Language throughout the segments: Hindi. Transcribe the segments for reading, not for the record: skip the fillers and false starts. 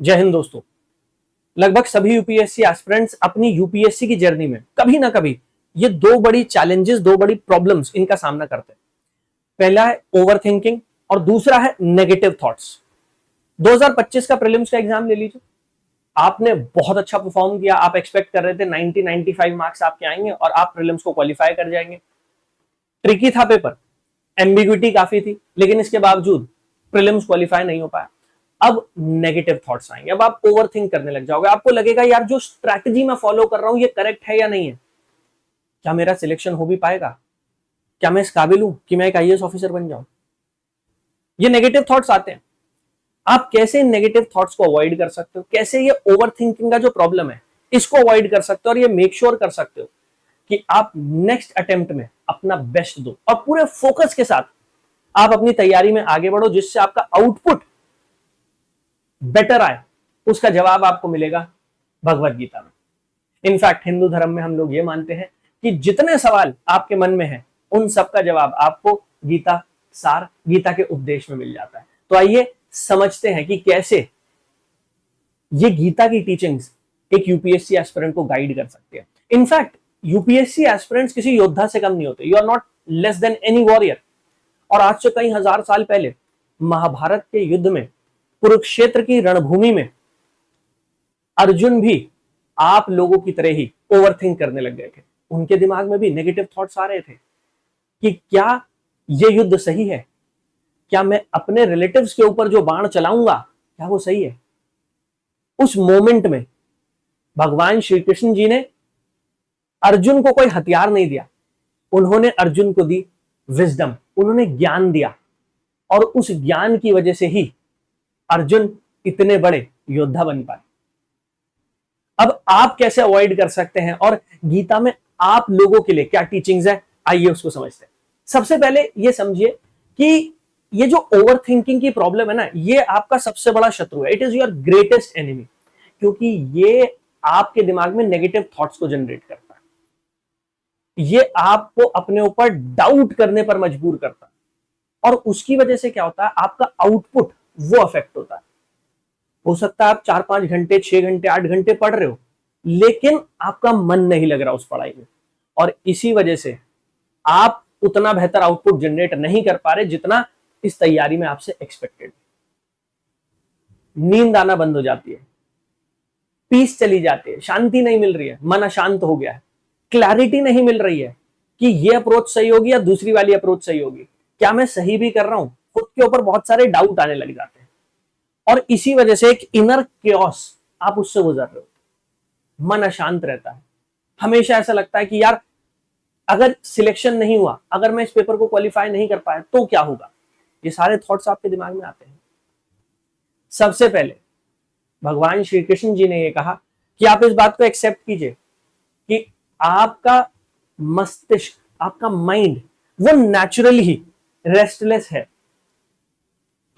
जय हिंद दोस्तों। लगभग सभी यूपीएससी एस्पिरेंट्स अपनी यूपीएससी की जर्नी में कभी ना कभी ये दो बड़ी चैलेंजेस, दो बड़ी प्रॉब्लम्स इनका सामना करते हैं। पहला है ओवर थिंकिंग और दूसरा है नेगेटिव थॉट्स। 2025 का प्रीलिम्स का एग्जाम ले लीजिए। आपने बहुत अच्छा परफॉर्म किया, आप एक्सपेक्ट कर रहे थे 90-95 मार्क्स आपके आएंगे और आप प्रीलिम्स को क्वालिफाई कर जाएंगे। ट्रिकी था पेपर, एम्बिग्विटी काफी थी, लेकिन इसके बावजूद प्रीलिम्स क्वालिफाई नहीं हो पाया। अब नेगेटिव थॉट्स आएंगे, अब आप ओवर थिंक करने लग जाओगे। आपको लगेगा यार जो स्ट्रैटेजी मैं फॉलो कर रहा हूं ये करेक्ट है या नहीं है, क्या मेरा सिलेक्शन हो भी पाएगा, क्या मैं इस काबिल हूं कि मैं एक आईएएस ऑफिसर बन जाऊं। ये नेगेटिव थॉट्स आते हैं। आप कैसे इन नेगेटिव थॉट्स को अवॉइड कर सकते हो, कैसे ये ओवर थिंकिंग का जो प्रॉब्लम है इसको अवॉइड कर सकते हो और ये मेक श्योर कर सकते हो कि आप नेक्स्ट अटेम्प्ट में अपना बेस्ट दो और पूरे फोकस के साथ आप अपनी तैयारी में आगे बढ़ो, जिससे आपका आउटपुट बेटर आए। उसका जवाब आपको मिलेगा भगवत गीता में। इनफैक्ट हिंदू धर्म में हम लोग ये मानते हैं कि जितने सवाल आपके मन में हैं उन सब का जवाब आपको गीता सार, गीता के उपदेश में मिल जाता है। तो आइए समझते हैं कि कैसे ये गीता की टीचिंग्स एक यूपीएससी एस्पिरेंट को गाइड कर सकती है। इनफैक्ट यूपीएससी एस्पिरेंट्स किसी योद्धा से कम नहीं होते। You are not less than any warrior. और आज से कई हजार साल पहले महाभारत के युद्ध में, कुरुक्षेत्र की रणभूमि में अर्जुन भी आप लोगों की तरह ही ओवरथिंक करने लग गए थे। उनके दिमाग में भी नेगेटिव थॉट्स आ रहे थे कि क्या ये युद्ध सही है, क्या मैं अपने रिलेटिव्स के ऊपर जो बाण चलाऊंगा क्या वो सही है। उस मोमेंट में भगवान श्री कृष्ण जी ने अर्जुन को कोई हथियार नहीं दिया, उन्होंने अर्जुन को दी विजडम, उन्होंने ज्ञान दिया। और उस ज्ञान की वजह से ही अर्जुन इतने बड़े योद्धा बन पाए। अब आप कैसे अवॉइड कर सकते हैं और गीता में आप लोगों के लिए क्या टीचिंग्स है, आइए उसको समझते हैं। सबसे पहले ये समझिए कि ये जो ओवर थिंकिंग की प्रॉब्लम है ना, ये आपका सबसे बड़ा शत्रु है। It is your greatest enemy, क्योंकि ये आपके दिमाग में नेगेटिव थॉट्स को जनरेट करता है, ये आपको अपने ऊपर डाउट करने पर मजबूर करता है। और उसकी वजह से क्या होता है, आपका आउटपुट वो अफेक्ट होता है। हो सकता है आप 4-5 घंटे, 6 घंटे, 8 घंटे पढ़ रहे हो, लेकिन आपका मन नहीं लग रहा उस पढ़ाई में, और इसी वजह से आप उतना बेहतर आउटपुट जनरेट नहीं कर पा रहे जितना इस तैयारी में आपसे एक्सपेक्टेड। नींद आना बंद हो जाती है, पीस चली जाती है, शांति नहीं मिल रही है, मन अशांत हो गया है, क्लैरिटी नहीं मिल रही है कि ये अप्रोच सही होगी या दूसरी वाली अप्रोच सही होगी, क्या मैं सही भी कर रहा हूं। खुद के ऊपर बहुत सारे डाउट आने लग जाते हैं और इसी वजह से एक इनर क्योस आप उससे गुजर रहे हो। मन अशांत रहता है, हमेशा ऐसा लगता है कि यार अगर सिलेक्शन नहीं हुआ, अगर मैं इस पेपर को क्वालिफाई नहीं कर पाया तो क्या होगा। ये सारे थॉट्स आपके दिमाग में आते हैं। सबसे पहले भगवान श्री कृष्ण जी ने यह कहा कि आप इस बात को एक्सेप्ट कीजिए कि आपका मस्तिष्क, आपका माइंड वो नेचुरली ही रेस्टलेस है।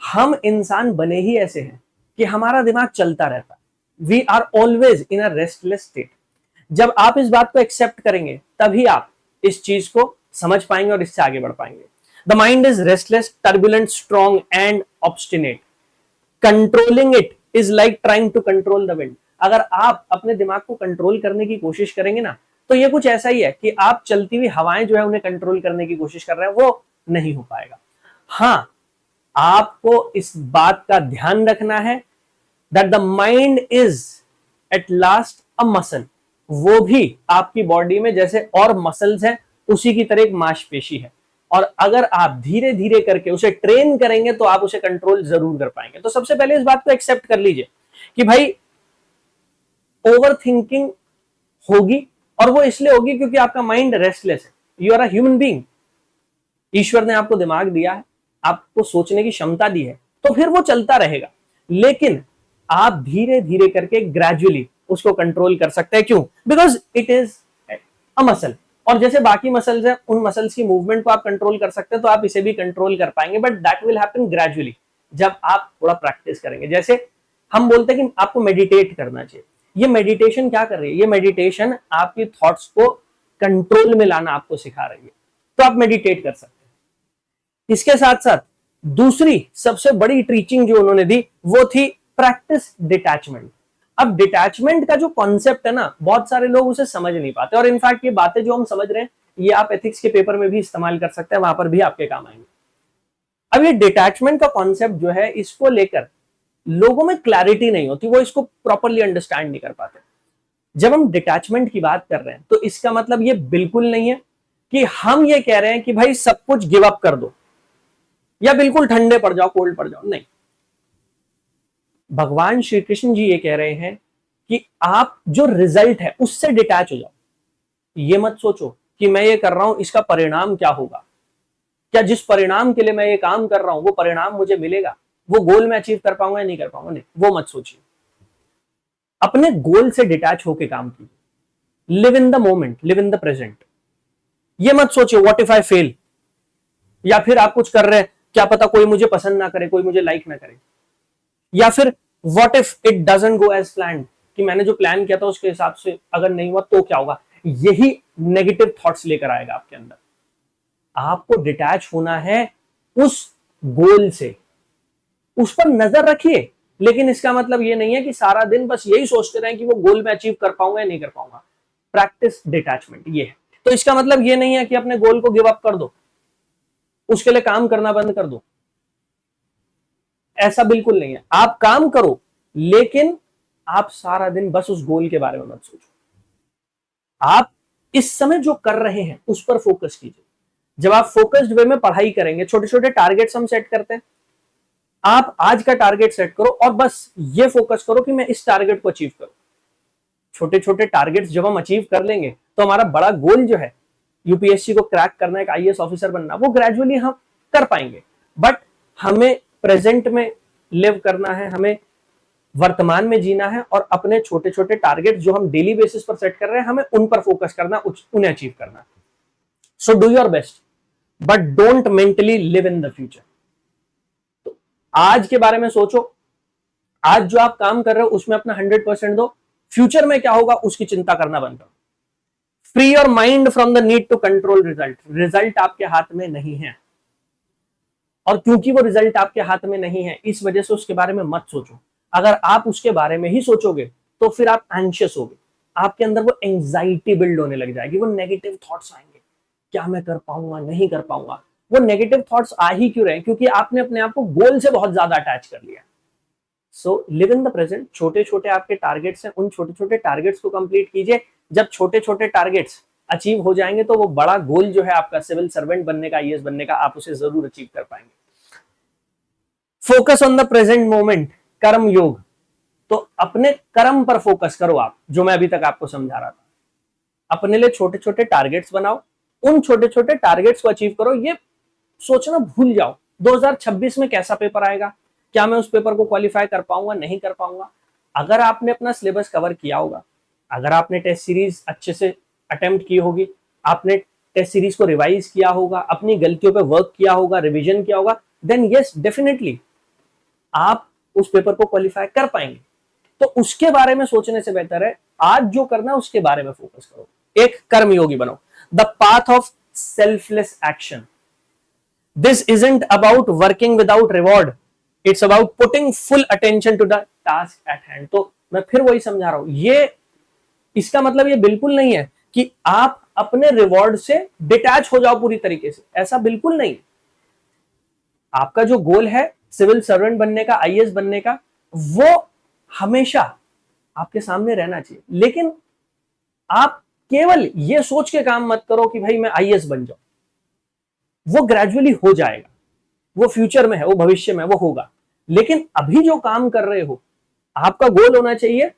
हम इंसान बने ही ऐसे हैं कि हमारा दिमाग चलता रहता है। We are always in a restless state. जब आप इस बात को एक्सेप्ट करेंगे तभी आप इस चीज को समझ पाएंगे और इससे आगे बढ़ पाएंगे। The mind is restless, turbulent, strong and obstinate. Controlling it is like trying to control the wind. अगर आप अपने दिमाग को कंट्रोल करने की कोशिश करेंगे ना, तो ये कुछ ऐसा ही है कि आप चलती हुई हवाएं जो है उन्हें कंट्रोल करने की कोशिश कर रहे हैं, वो नहीं हो पाएगा। हाँ, आपको इस बात का ध्यान रखना है that the mind is at last a muscle. वो भी आपकी बॉडी में जैसे और मसल्स हैं उसी की तरह एक मांसपेशी है, और अगर आप धीरे धीरे करके उसे ट्रेन करेंगे तो आप उसे कंट्रोल जरूर कर पाएंगे। तो सबसे पहले इस बात को एक्सेप्ट कर लीजिए कि भाई ओवर थिंकिंग होगी, और वो इसलिए होगी क्योंकि आपका माइंड रेस्टलेस है। You are a human being. ईश्वर ने आपको दिमाग दिया है, आपको सोचने की क्षमता दी है, तो फिर वो चलता रहेगा, लेकिन आप धीरे धीरे करके ग्रेजुअली उसको कंट्रोल कर सकते हैं। क्यों? Because it is a muscle. और जैसे बाकी मसल्स हैं, उन मसल्स की मूवमेंट को आप कंट्रोल कर सकते हैं, तो आप इसे भी कंट्रोल कर पाएंगे, but that will happen gradually, जब आप थोड़ा प्रैक्टिस करेंगे। जैसे हम बोलते हैं कि आपको मेडिटेट करना चाहिए। ये मेडिटेशन क्या कर रही है? ये मेडिटेशन आपकी थॉट्स को कंट्रोल में लाना आपको सिखा रही है, तो आप मेडिटेट कर सकते हैं। इसके साथ साथ दूसरी सबसे बड़ी टीचिंग जो उन्होंने दी वो थी प्रैक्टिस डिटैचमेंट। अब डिटैचमेंट का जो कॉन्सेप्ट है ना, बहुत सारे लोग उसे समझ नहीं पाते, और इनफैक्ट ये बातें जो हम समझ रहे हैं ये आप एथिक्स के पेपर में भी इस्तेमाल कर सकते हैं, वहां पर भी आपके काम आएंगे। अब ये डिटैचमेंट का कॉन्सेप्ट जो है, इसको लेकर लोगों में क्लैरिटी नहीं होती, वो इसको प्रॉपरली अंडरस्टैंड नहीं कर पाते। जब हम डिटैचमेंट की बात कर रहे हैं तो इसका मतलब ये बिल्कुल नहीं है कि हम ये कह रहे हैं कि भाई सब कुछ गिव अप कर दो या बिल्कुल ठंडे पड़ जाओ, कोल्ड पड़ जाओ, नहीं। भगवान श्री कृष्ण जी ये कह रहे हैं कि आप जो रिजल्ट है उससे डिटैच हो जाओ। ये मत सोचो कि मैं ये कर रहा हूं इसका परिणाम क्या होगा, क्या जिस परिणाम के लिए मैं ये काम कर रहा हूं वो परिणाम मुझे मिलेगा, वो गोल मैं अचीव कर पाऊंगा या नहीं कर पाऊंगा, नहीं, वो मत सोचिए। अपने गोल से डिटैच होकर काम कीजिए। Live in the moment, live in the present. ये मत सोचिए व्हाट इफ आई फेल, या फिर आप कुछ कर रहे हैं, क्या पता कोई मुझे पसंद ना करे, कोई मुझे लाइक ना करे, या फिर what if it doesn't go as planned, कि मैंने जो प्लान किया था उसके हिसाब से अगर नहीं हुआ तो क्या होगा। यही नेगेटिव थॉट्स लेकर आएगा आपके अंदर। आपको डिटैच होना है उस गोल से, उस पर नजर रखिए, लेकिन इसका मतलब ये नहीं है कि सारा दिन बस यही सोचते रहें कि वो गोल मैं अचीव कर पाऊंगा या नहीं कर पाऊंगा। प्रैक्टिस डिटैचमेंट ये है। तो इसका मतलब ये नहीं है कि अपने गोल को गिव अप कर दो, उसके लिए काम करना बंद कर दो, ऐसा बिल्कुल नहीं है। आप काम करो, लेकिन आप सारा दिन बस उस गोल के बारे में मत सोचो। आप इस समय जो कर रहे हैं उस पर फोकस कीजिए। जब आप फोकस्ड वे में पढ़ाई करेंगे, छोटे छोटे टारगेट्स हम सेट करते हैं, आप आज का टारगेट सेट करो और बस ये फोकस करो कि मैं इस टारगेट को अचीव करूं। छोटे छोटे टारगेट्स जब हम अचीव कर लेंगे तो हमारा बड़ा गोल जो है यूपीएससी को क्रैक करना, एक आईएएस ऑफिसर बनना, वो ग्रेजुअली हम कर पाएंगे। बट हमें प्रेजेंट में लिव करना है, हमें वर्तमान में जीना है, और अपने छोटे छोटे टारगेट जो हम डेली बेसिस पर सेट कर रहे हैं हमें उन पर फोकस करना, उन्हें अचीव करना। So do your best but don't mentally live in the future. तो आज के बारे में सोचो, आज जो आप काम कर रहे हो उसमें अपना 100% दो, फ्यूचर में क्या होगा उसकी चिंता करना बंद करो। Free your mind from the need to control result. Result आपके हाथ में नहीं है, और क्योंकि वो रिजल्ट आपके हाथ में नहीं है इस वजह से उसके बारे में मत सोचो। अगर आप उसके बारे में ही सोचोगे तो फिर आप एंशियस होगे, आपके अंदर वो एंजाइटी बिल्ड होने लग जाएगी, वो नेगेटिव थॉट्स आएंगे, क्या मैं कर पाऊंगा नहीं कर पाऊंगा। वो नेगेटिव थॉट्स आ ही क्यों रहे? क्योंकि आपने अपने आप को गोल से बहुत ज्यादा अटैच कर लिया। So live in the present. छोटे छोटे आपके टारगेट्स हैं, उन छोटे छोटे टारगेट्स को कंप्लीट कीजिए। जब छोटे छोटे टारगेट्स अचीव हो जाएंगे तो वो बड़ा गोल जो है आपका सिविल सर्वेंट बनने का, आईएएस बनने का, आप उसे जरूर अचीव कर पाएंगे। Focus on the present moment, कर्म योग। तो अपने कर्म पर फोकस करो आप, जो मैं अभी तक आपको समझा रहा था। अपने लिए छोटे छोटे टारगेट्स बनाओ, उन छोटे छोटे टारगेट्स को अचीव करो। ये सोचना भूल जाओ 2026 में कैसा पेपर आएगा, क्या मैं उस पेपर को क्वालिफाई कर पाऊंगा नहीं कर पाऊंगा। अगर आपने अपना सिलेबस कवर किया होगा, अगर आपने टेस्ट सीरीज अच्छे से अटेम्प्ट की होगी, आपने टेस्ट सीरीज को रिवाइज किया होगा, अपनी गलतियों पे वर्क किया होगा, रिवीजन किया होगा, देन यस डेफिनेटली आप उस पेपर को क्वालिफाई कर पाएंगे। तो उसके बारे में सोचने से बेहतर है आज जो करना है उसके बारे में फोकस करो, एक कर्मयोगी बनो। The path of selfless action. This isn't about working without reward, it's about putting full attention to the task at hand. तो मैं फिर वही समझा रहा हूं, ये इसका मतलब ये बिल्कुल नहीं है कि आप अपने रिवॉर्ड से डिटैच हो जाओ पूरी तरीके से, ऐसा बिल्कुल नहीं। आपका जो गोल है सिविल सर्वेंट बनने का, आईएएस बनने का, वो हमेशा आपके सामने रहना चाहिए। लेकिन आप केवल ये सोच के काम मत करो कि भाई मैं आईएएस बन जाऊं, वो ग्रेजुअली हो जाएगा, वो फ्यूचर में है, वो भविष्य में वो होगा। लेकिन अभी जो काम कर रहे हो, आपका गोल होना चाहिए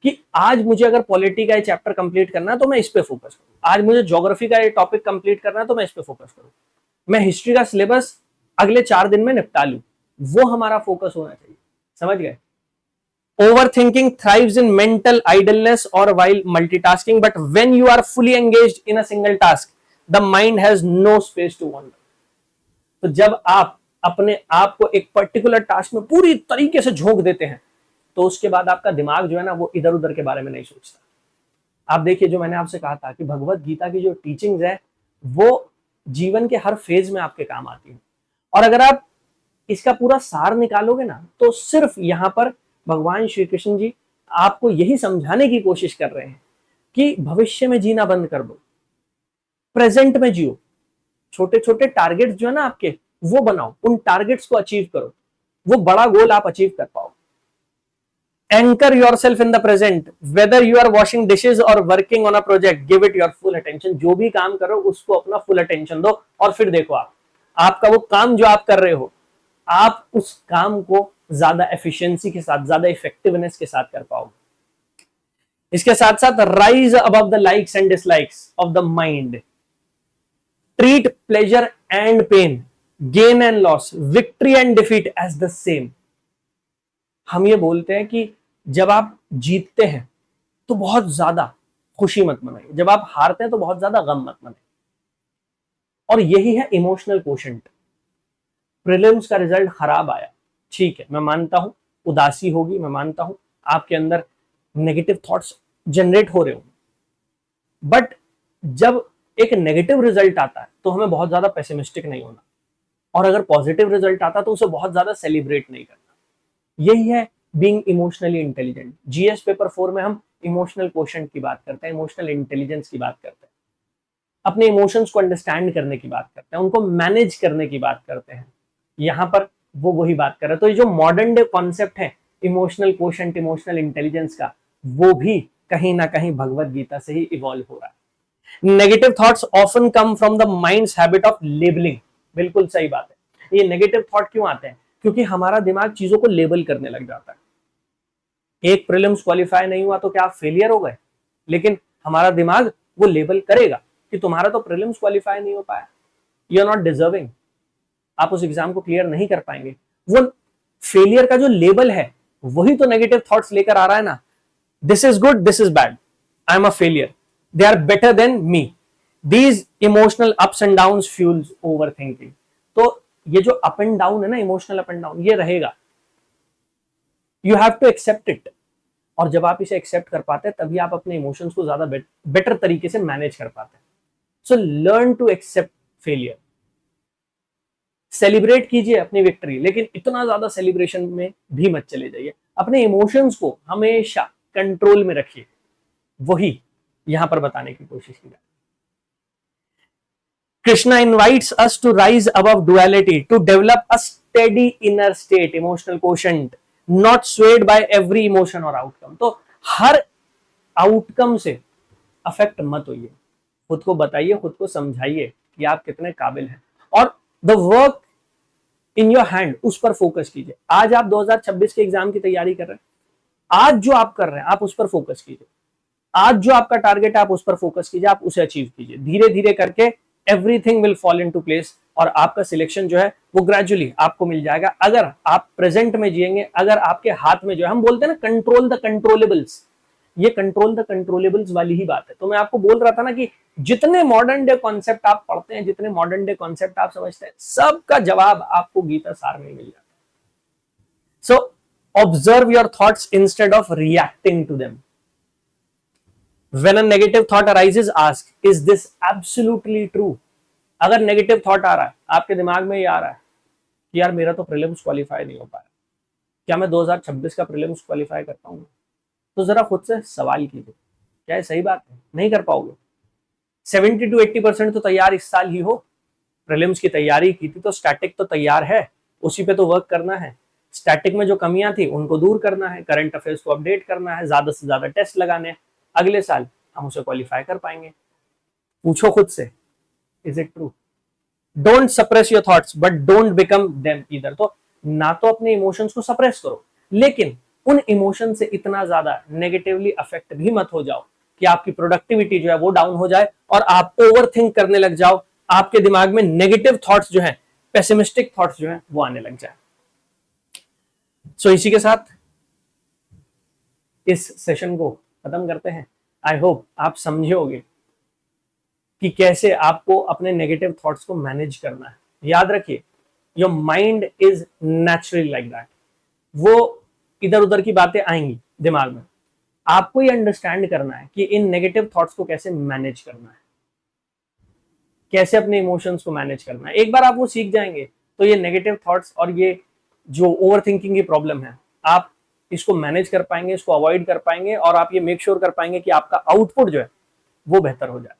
कि आज मुझे अगर पॉलिटी का ये चैप्टर कंप्लीट करना है तो मैं इस पे फोकस करूं, आज मुझे ज्योग्राफी का ये टॉपिक कंप्लीट करना है तो मैं इस पे फोकस करूं, मैं हिस्ट्री का सिलेबस अगले 4 दिन में निपटा लूं। वो हमारा फोकस होना चाहिए, समझ गए? Overthinking thrives in mental idleness or while multitasking, but when you are fully engaged in a single task, the mind has no space to wander. तो जब आप अपने आप को एक पर्टिकुलर टास्क में पूरी तरीके से झोंक देते हैं तो उसके बाद आपका दिमाग जो है ना वो इधर उधर के बारे में नहीं सोचता। आप देखिए, जो मैंने आपसे कहा था कि भगवत गीता की जो टीचिंग्स है वो जीवन के हर फेज में आपके काम आती है, और अगर आप इसका पूरा सार निकालोगे ना तो सिर्फ यहां पर भगवान श्री कृष्ण जी आपको यही समझाने की कोशिश कर रहे हैं कि भविष्य में जीना बंद कर दो, प्रेजेंट में जियो। छोटे छोटे टारगेट्स जो है ना आपके, वो बनाओ, उन टारगेट्स को अचीव करो, वो बड़ा गोल आप अचीव कर पाओ। Anchor yourself in the present, whether you are washing dishes or working on a project, give it your full attention. जो भी काम करो उसको अपना फुल अटेंशन दो, और फिर देखो आपका वो काम जो आप कर रहे हो, आप उस काम को ज्यादा एफिशिएंसी के साथ, ज्यादा इफेक्टिवनेस के साथ कर पाओगे। इसके साथ साथ rise above the likes and dislikes of the mind, treat pleasure and pain, gain and loss, victory and defeat as the same. हम ये बोलते हैं कि जब आप जीतते हैं तो बहुत ज्यादा खुशी मत मनाइए, जब आप हारते हैं तो बहुत ज्यादा गम मत मनाइए। और यही है इमोशनल कोशेंट। प्रीलिम्स का रिजल्ट खराब आया, ठीक है, मैं मानता हूं उदासी होगी, मैं मानता हूं आपके अंदर नेगेटिव थॉट्स जनरेट हो रहे होंगे, बट जब एक नेगेटिव रिजल्ट आता है तो हमें बहुत ज्यादा पेसिमिस्टिक नहीं होना, और अगर पॉजिटिव रिजल्ट आता तो उसे बहुत ज्यादा सेलिब्रेट नहीं करना। यही है being emotionally intelligent. GS paper 4 में हम इमोशनल कोशेंट की बात करते हैं, इमोशनल इंटेलिजेंस की बात करते हैं, अपने इमोशंस को अंडरस्टैंड करने की बात करते हैं, उनको मैनेज करने की बात करते हैं। यहां पर वो वही बात कर रहे हैं। तो ये जो मॉडर्न डे कॉन्सेप्ट है इमोशनल कोशेंट, इमोशनल इंटेलिजेंस का, वो भी कहीं ना कहीं भगवत गीता से ही इवॉल्व हो रहा है। Negative thoughts often come from the minds habit of labelling. बिल्कुल सही बात है। ये नेगेटिव थॉट क्यों आते हैं? क्योंकि हमारा दिमाग चीजों को लेबल करने लग जाता है। एक प्रीलिम्स क्वालिफाई नहीं हुआ तो क्या आप फेलियर हो गए? लेकिन हमारा दिमाग वो लेबल करेगा कि तुम्हारा तो प्रीलिम्स क्वालिफाई नहीं हो पाया, यू आर नॉट डिजर्विंग, आप उस एग्जाम को क्लियर नहीं कर पाएंगे। वो फेलियर का जो लेबल है वही तो नेगेटिव थॉट्स लेकर आ रहा है ना। This is good, this is bad, I am a failure, they are better than me. These emotional ups and down fuels over thinking. तो ये जो अप एंड डाउन है ना, इमोशनल अप एंड डाउन, ये रहेगा। You have to accept it. और जब आप इसे एक्सेप्ट कर पाते हैं तभी आप अपने इमोशंस को ज्यादा बेटर तरीके से मैनेज कर पाते हैं। So learn to accept failure. Celebrate कीजिए अपनी विक्ट्री, लेकिन इतना ज्यादा सेलिब्रेशन में भी मत चले जाइए। अपने इमोशंस को हमेशा कंट्रोल में रखिए, वही यहां पर बताने की कोशिश की जाए। Krishna invites us to rise above duality, to develop a steady inner state, emotional quotient, not swayed by every emotion or outcome. तो हर आउटकम से अफेक्ट मत होइए, खुद को बताइए, खुद को समझाइए कि आप कितने काबिल हैं, और the work in your hand, उस पर फोकस कीजिए। आज आप 2026 के एग्जाम की तैयारी कर रहे हैं, आज जो आप कर रहे हैं आप उस पर फोकस कीजिए। आज जो आपका टारगेट है आप उस पर फोकस कीजिए, आप उसे अचीव कीजिए। धीरे धीरे करके everything will fall into place, और आपका सिलेक्शन जो है वो ग्रेजुअली आपको मिल जाएगा। अगर आप प्रेजेंट में जिएंगे, अगर आपके हाथ में जो है, हम बोलते हैं ना कंट्रोल द कंट्रोलेबल्स, ये कंट्रोल द कंट्रोलेबल्स वाली ही बात है। तो मैं आपको बोल रहा था ना कि जितने मॉडर्न डे कॉन्सेप्ट आप पढ़ते हैं, जितने मॉडर्न डे कॉन्सेप्ट आप समझते हैं, सबका जवाब आपको गीता सार में मिल जाता है। So observe your thoughts instead of reacting to them. When a negative thought arises, ask, is this absolutely true? अगर नेगेटिव थॉट आ रहा है, आपके दिमाग में ये आ रहा है कि यार मेरा तो प्रीलिम्स क्वालिफाई नहीं हो पाया, क्या मैं 2026 का प्रीलिम्स क्वालिफाई कर पाऊंगा? तो जरा खुद से सवाल कीजिए, क्या ये सही बात है? नहीं कर पाओगे। 70 to 80% तो तैयार इस साल ही हो। प्रीलिम्स की तैयारी की थी तो स्टैटिक तो तैयार है, उसी पे तो वर्क करना है। स्टैटिक में जो कमियां थी उनको दूर करना है, करंट अफेयर्स को अपडेट करना है, ज्यादा से ज्यादा टेस्ट लगाने हैं। अगले साल हम उसे क्वालिफाई कर पाएंगे। पूछो खुद से, is it true? Don't suppress your thoughts but don't become them either. तो ना तो अपने इमोशंस को सप्रेस करो, लेकिन उन इमोशन से इतना ज्यादा नेगेटिवली अफेक्ट भी मत हो जाओ कि आपकी प्रोडक्टिविटी जो है वो डाउन हो जाए और आप ओवर थिंक करने लग जाओ, आपके दिमाग में नेगेटिव थॉट्स जो है, पेसिमिस्टिक थॉट्स जो है वो आने लग जाए। सो इसी के साथ इस सेशन को खत्म करते हैं। आई होप आप समझे होगे कि कैसे आपको अपने नेगेटिव थॉट्स को मैनेज करना है। याद रखिए, your mind is naturally like that. वो इधर उधर की बातें आएंगी दिमाग में, आपको ये अंडरस्टैंड करना है कि इन नेगेटिव थॉट्स को कैसे मैनेज करना है, कैसे अपने इमोशंस को मैनेज करना है। एक बार आप वो सीख जाएंगे तो ये नेगेटिव थॉट्स और ये जो ओवर थिंकिंग की प्रॉब्लम है, आप इसको मैनेज कर पाएंगे, इसको अवॉइड कर पाएंगे, और आप ये मेक श्योर कर पाएंगे कि आपका आउटपुट जो है वो बेहतर हो जाए।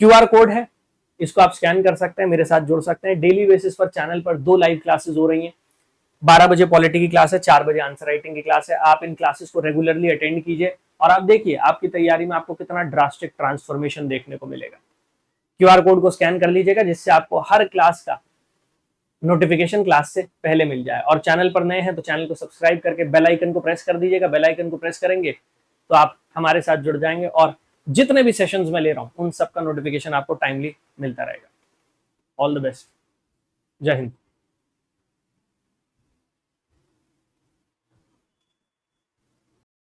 क्यूआर कोड है, इसको आप स्कैन कर सकते हैं, मेरे साथ जुड़ सकते हैं। डेली बेसिस पर चैनल पर 2 लाइव क्लासेस हो रही हैं। 12 बजे पॉलिटी की क्लास है, 4 बजे आंसर राइटिंग की क्लास है। आप इन क्लासेस को रेगुलरली अटेंड कीजिए और आप देखिए आपकी तैयारी में आपको कितना ड्रास्टिक ट्रांसफॉर्मेशन देखने को मिलेगा। क्यूआर कोड को स्कैन कर लीजिएगा जिससे आपको हर क्लास का नोटिफिकेशन क्लास से पहले मिल जाए। और चैनल पर नए हैं तो चैनल को सब्सक्राइब करके बेल आइकन को प्रेस कर दीजिएगा। बेल आइकन को प्रेस करेंगे तो आप हमारे साथ जुड़ जाएंगे और जितने भी सेशंस में ले रहा हूं उन सबका नोटिफिकेशन आपको टाइमली मिलता रहेगा। All the best. जय हिंद।